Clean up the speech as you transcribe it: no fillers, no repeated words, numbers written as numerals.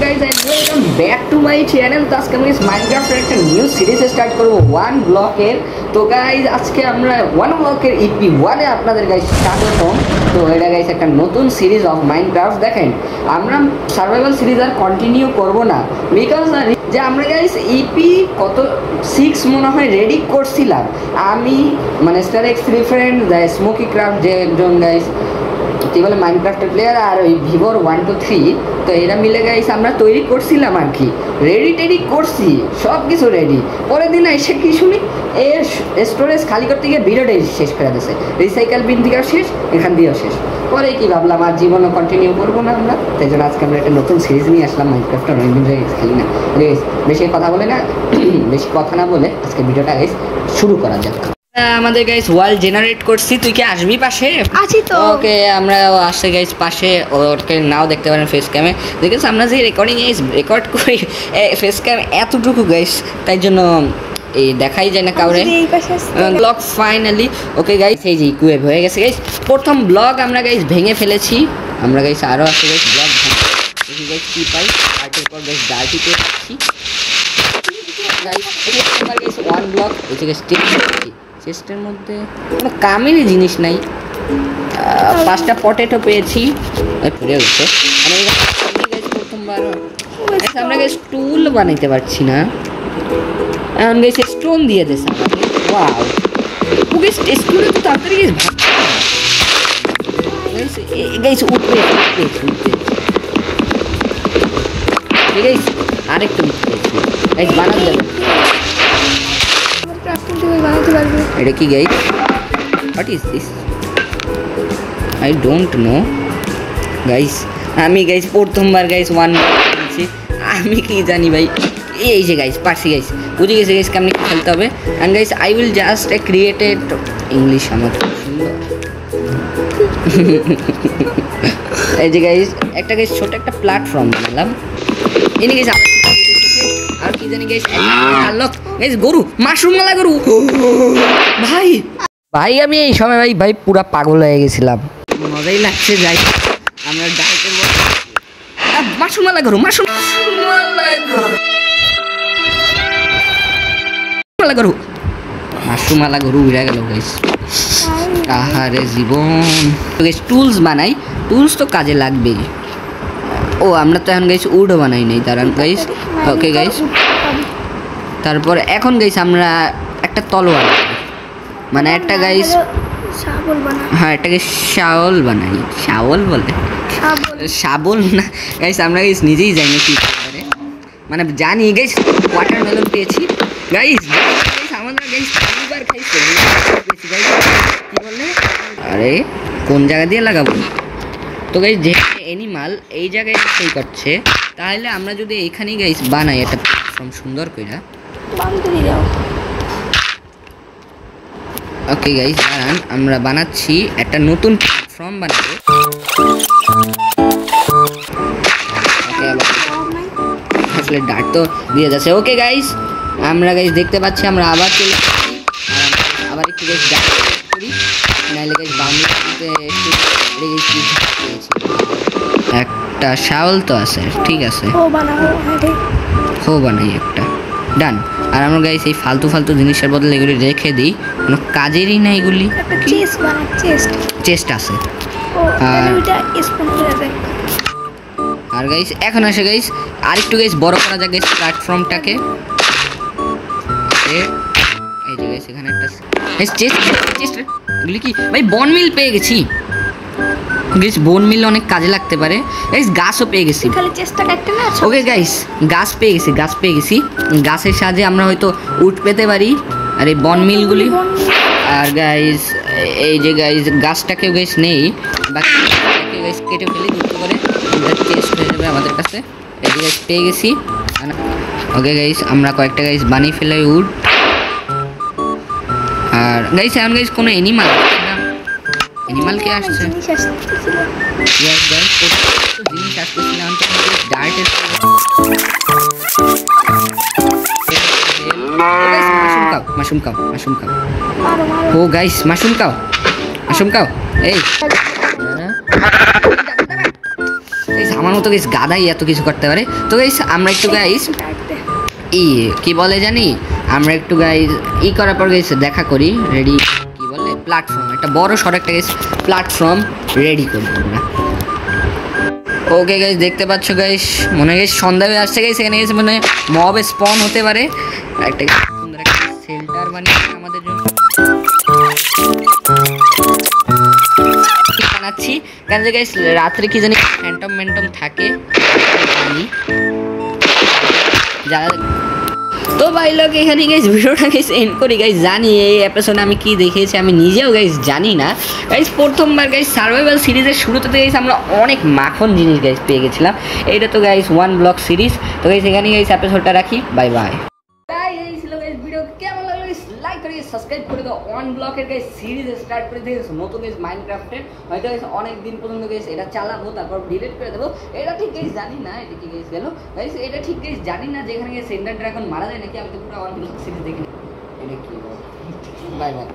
guys and welcome back to my channel। তো আজকে আমি মাইনক্রাফটের একটা নিউ সিরিজ স্টার্ট করব ওয়ান ব্লকের। তো গাইজ আজকে আমরা ওয়ান ব্লকের ইপি 1 এ আপনাদের গাইজ স্বাগতম। তো এটা গাইজ একটা নতুন সিরিজ অফ মাইনক্রাফট। দেখেন আমরা সার্ভাইভাল সিরিজ আর কন্টিনিউ করব না, বিকজ যে আমরা গাইজ ইপি কত 6 মনে হয় রেডি করছিলাম আমি, মানে star x 3 friend smoky craft যে একজন গাইজ কি বলে মাইনক্রাফটের প্লেয়ার আর ওই ভিভোর 1 2 3, তো এরা মিলে গাইস আমরা তৈরি করছিলাম আর কি, রেডি করছি সব কিছু রেডি। পরের দিন এসে কি শুনি এর স্টোরেজ খালি করতে গিয়ে ভিডিওটাই শেষ করে দিয়েছে, রিসাইকেল বিন থেকেও শেষ, এখান দিয়েও শেষ। পরে কি ভাবলাম আর জীবনও কন্টিনিউ করবো না আমরা, তাই জন্য আজকে আমরা একটা নতুন সিরিজ নিয়ে আসলাম মাইনক্রাফটের। অনেকদিন ধরে খেলি না, বেশি কথা বলে না বেশি কথা না বলে আজকে ভিডিওটা গাইস শুরু করা যাক। আমাদের গাইস ওয়াল জেনারেট করছি, তুই কি আসবি পাশে? আছি তো। ওকে আমরা আসছে গাইস পাশে, ওকে নাও দেখতে পারেন ফেস ক্যামে। দেখেছ আমরা যে রেকর্ড করি ফেস ক্যাম এতটুকু গাইস, তাই জন্য এই দেখাই যায় না কাউরে ব্লগ ফাইনালি। ওকে গাইস এই যে কুয়েব হয়ে গেছে গাইস, প্রথম ব্লগ আমরা গাইস ভেঙে ফেলেছি। আমরা গাইস আরও আছে গাইস ব্লগ দেখি গাইস কি পাই। আর্টের পর গাইস ডার্টি পেয়েছি গাইস, এটা আমার গাইস ওয়ান ব্লগ এই যে চেস্টের মধ্যে কোনো কামেরই জিনিস নাই। 5টা পটেটো পেয়েছি, পড়ে গেছে প্রথমবার। আমরা গাইস টুল বানাইতে পারছি না, এখন গাইস স্টোন দিয়ে দিয়েছে আমাকে। ওয়াও ও গাইস স্টোনে তো তাড়াতাড়ি গাইস উঠবে গাইস, আরেকটু গাইস বানাতে যাবে। এটা কি guys? What is this? I don't know guys. আমি গাইস প্রথমবার গাইস ওয়ান বলছি, আমি কি জানি ভাই। এই যে গাইস পারছি গাইস, বুঝে গেছে গাইস কেমনি খেলতে হবে। And guys I will just created English আমার সুন্দর। এই যে গাইস একটা গাইস ছোট একটা প্ল্যাটফর্ম বানালাম। এনে গাইস আর কি জানি গাইস আনলক গাইস গরু, মাশরুম মালা গরু। ভাই আমি এই সময় ভাই পুরা পাগল হয়ে গেছিলাম, মজাই লাগছে। যাই আমরা ডাইরেক্ট মাশরুম মালা গরু, মাশরুম মালা গরু উড়ে গেল গাইস। আহারে জীবন। গাইস টুলস বানাই, টুলস তো কাজে লাগবেই। ও আমরা তো এখন গাইস উডও বানাই নাই, দাঁড়ান গাইস। ওকে গাইস তারপর এখন গাইস আমরা একটা তলোয়ার মানে একটা গাইস হ্যাঁ একটা গাইস শাওল বানাই। শাওল বলে শাবল না গাইস, আমরা গাইস নিজেই যাই না কি করে, মানে জানি গাইস ওয়াটারমেলন পেয়েছি গাইস। আমাদের গাইস দুবার খাইছে গাইস, কি বললে? আরে কোন জায়গা দিয়ে লাগাবো? তো গাইস যে অ্যানিমাল এই জায়গায় সেই করছে, তাহলে আমরা যদি এইখানেই গাইস বানাই একটা প্ল্যাটফর্ম সুন্দর কইরা। ওকে গাইস দাঁড়ান আমরা বানাচ্ছি একটা নতুন প্ল্যাটফর্ম বানাবো। আসলে ডার্ট তো দিয়ে যাচ্ছে। ওকে গাইস আমরা গাইস দেখতে পাচ্ছি আমরা আবার চলে আসছি, আবার একটু গাইস ডার্ট করি, নাইলে গাইস বাউন্ডারিতে একটু পেয়েছি। একটা শাওল তো আছে, ঠিক আছে হো বানাই একটা, ডান। আর আমরা গাইস এই ফালতু জিনিসের বদলে এগুলি রেখে দিই, কোনো কাজেরই না এগুলি। চেস্ট আছে আর গাইস এখন আসে গাইস আরেকটু গাইস বড় করা যাক গাইস প্ল্যাটফর্মটাকে। এই যে গাইস এখানে একটা চেস্ট এগুলি কি ভাই বন মিল পেয়ে গেছি গাইস, বোন মিল অনেক কাজে লাগতে পারে গাইস। গাছও পেয়ে গেছি, ওকে গাইস গাছ পেয়ে গেছি। গাছের সাহায্যে আমরা হয়তো উঠ পেতে পারি আর এই বন মিলগুলি। আর গাইস এই যে গাইস গাছটাকেও গাইস নেই, বাকিটাকে গাইস কেটে ফেলি দ্রুত করে, চেস্ট হয়ে যাবে আমাদের কাছে। এই যে গাইস পেয়ে গেছি। ওকে গাইস আমরা কয়েকটা গাইস বানিয়ে ফেলাই উড। আর গাইস এখন গাইস কোনো অ্যানিমাল কে আসছে? জিনিস আসতেছি না, ডার্টের মাশরুম খাও। ও গাইস মাশরুম খাও। এই আমার মতো গাইস গাধাই এত কিছু করতে পারে। তো গাইস আমরা একটু গাইস কি বলে জানি, আমরা একটু গাইস করার পর গাইস দেখা করি রেডি কি বলে প্ল্যাটফর্ম, একটা বড় সড়ো একটা গাইস প্ল্যাটফর্ম রেডি করি আমরা। ওকে গাইস দেখতে পাচ্ছ গাইস, মনে হয় সন্ধ্যা হয়ে আসছে গাইস, এখানে গেছে মানে মব স্পন হতে পারে। একটা সুন্দর একটা শেল্টার বানিয়েছে আমাদের জন্য বানাচ্ছি, কারণ গাইস রাত্রে কি জানি ফ্যান্টম থাকে যারা। তো ভাই লোক এখানে গাইস ভিডিওটা গাইস এন্ড করি গাইস। জানি এই এপিসোডে আমি কি দেখিয়েছি আমি নিজেও গাইস জানি না গাইস। প্রথমবার গাইস সার্ভাইভাল সিরিজের শুরুতে গাইস আমরা অনেক মাখন জিনিস গাইস পেয়ে গেছিলাম। এইটা তো গাইস ওয়ান ব্লক সিরিজ। তো গাইস এখানে গাইস এপিসোডটা রাখি, বাই বাই। এই ছিল গাইস ভিডিও, কেমন লাগলো গাইস লাইক করে সাবস্ক্রাইব করে দাও। ওয়ান ব্লকের গাইস সিরিজ স্টার্ট করে দিয়েছে নতুন গাইস মাইনক্রাফটের। হয়তো গাইস অনেক দিন পর্যন্ত গাইস এটা চালাবো, তারপর ডিলিট করে দেবো। এটা ঠিক গাইস জানি না এটা কি গাইস গেল গাইস, এটা ঠিক গাইস জানি না যেখানে গাইস সেন্টার ড্রাগন মারা যায় নাকি। আমি তো পুরো ওয়ান ব্লক সিরিজ দেখি, এটা কি বাই বাই।